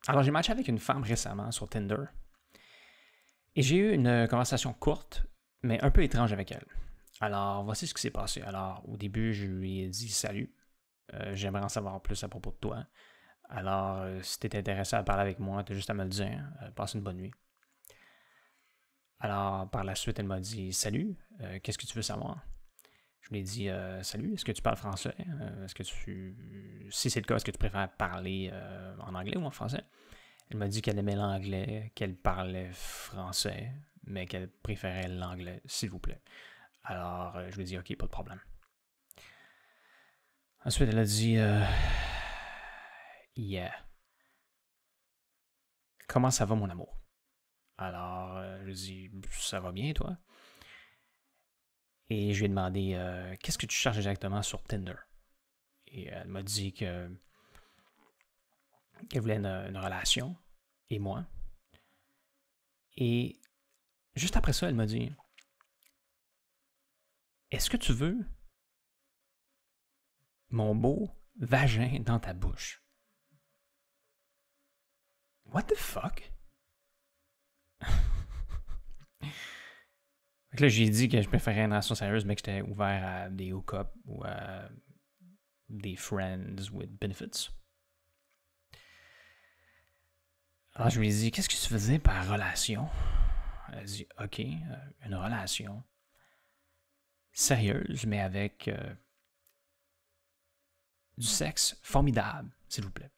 Alors, j'ai matché avec une femme récemment sur Tinder et j'ai eu une conversation courte, mais un peu étrange avec elle. Alors, voici ce qui s'est passé. Alors, au début, je lui ai dit salut. J'aimerais en savoir plus à propos de toi. Alors, si tu es intéressé à parler avec moi, tu as juste à me le dire. Passe une bonne nuit. Alors, par la suite, elle m'a dit salut, qu'est-ce que tu veux savoir? Je lui ai dit salut, est-ce que tu parles français? Est-ce que tu. Si c'est le cas, est-ce que tu préfères parler en anglais ou en français? Elle m'a dit qu'elle aimait l'anglais, qu'elle parlait français, mais qu'elle préférait l'anglais, s'il vous plaît. Alors, je lui ai dit ok, pas de problème. Ensuite, elle a dit yeah. Comment ça va, mon amour? Alors, je lui ai dit ça va bien, toi? Et je lui ai demandé qu'est-ce que tu cherches exactement sur Tinder? Et elle m'a dit qu'elle voulait une relation, et moi. Et juste après ça, elle m'a dit est-ce que tu veux mon beau vagin dans ta bouche? What the fuck? Là, j'ai dit que je préférais une relation sérieuse, mais que j'étais ouvert à des hook-up ou à des friends with benefits. Alors, je lui ai dit, qu'est-ce que tu faisais par relation? Elle a dit, ok, une relation sérieuse, mais avec du sexe formidable, s'il vous plaît.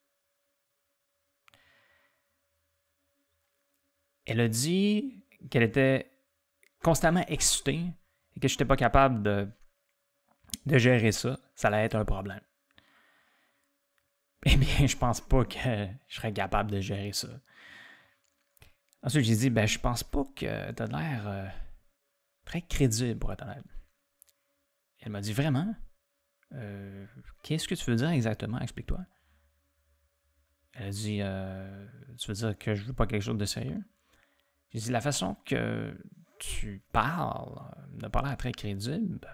Elle a dit qu'elle était constamment excitée et que je n'étais pas capable de gérer ça. Ça allait être un problème. Eh bien, je pense pas que je serais capable de gérer ça. Ensuite, j'ai dit, ben, je pense pas que t'as l'air très crédible, pour être honnête. Elle m'a dit, vraiment? Qu'est-ce que tu veux dire exactement? Explique-toi. Elle a dit, tu veux dire que je veux pas quelque chose de sérieux? J'ai dit, la façon que tu parles n'a pas l'air très crédible.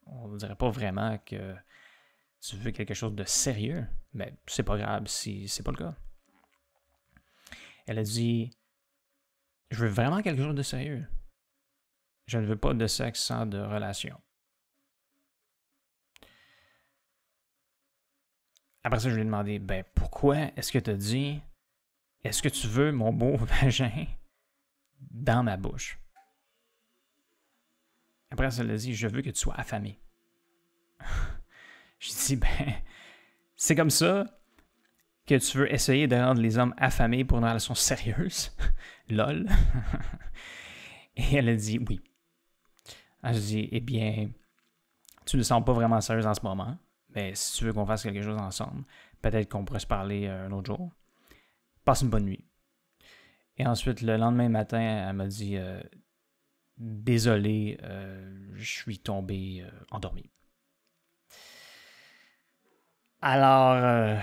On ne dirait pas vraiment que tu veux quelque chose de sérieux, mais c'est pas grave si c'est pas le cas. Elle a dit, je veux vraiment quelque chose de sérieux. Je ne veux pas de sexe sans de relation. Après ça, je lui ai demandé, ben pourquoi est-ce que tu as dit, est-ce que tu veux mon beau vagin dans ma bouche? Après ça, elle a dit, je veux que tu sois affamé. J'ai dit, ben, c'est comme ça que tu veux essayer de rendre les hommes affamés pour une relation sérieuse? Lol. Et elle a dit, oui. Alors, je dis, eh bien, tu ne sens pas vraiment sérieuse en ce moment, mais si tu veux qu'on fasse quelque chose ensemble, peut-être qu'on pourrait se parler un autre jour. Passe une bonne nuit. Et ensuite, le lendemain matin, elle m'a dit, désolé, je suis tombé endormi. Alors,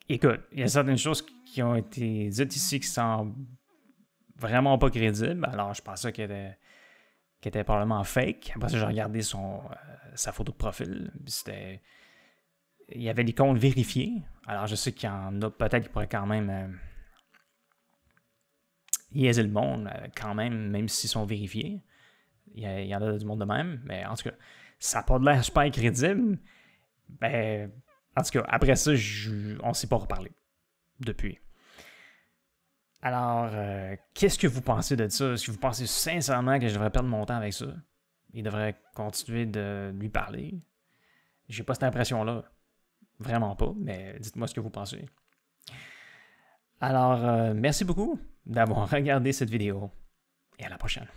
écoute, il y a certaines choses qui ont été dites ici qui sont vraiment pas crédibles. Alors, je pensais qu'elle était probablement fake. Après ça, j'ai regardé sa photo de profil. Il y avait des comptes vérifiés. Alors, je sais qu'il y en a peut-être qui pourraient quand même niaiser le monde, quand même s'ils sont vérifiés. Il y en a du monde de même. Mais en tout cas, ça n'a pas de l'air super crédible. Ben, en tout cas, après ça, on ne s'est pas reparlé depuis. Alors, qu'est-ce que vous pensez de ça? Est-ce que vous pensez sincèrement que je devrais perdre mon temps avec ça? Il devrait continuer de lui parler? J'ai pas cette impression-là. Vraiment pas, mais dites-moi ce que vous pensez. Alors, merci beaucoup d'avoir regardé cette vidéo et à la prochaine.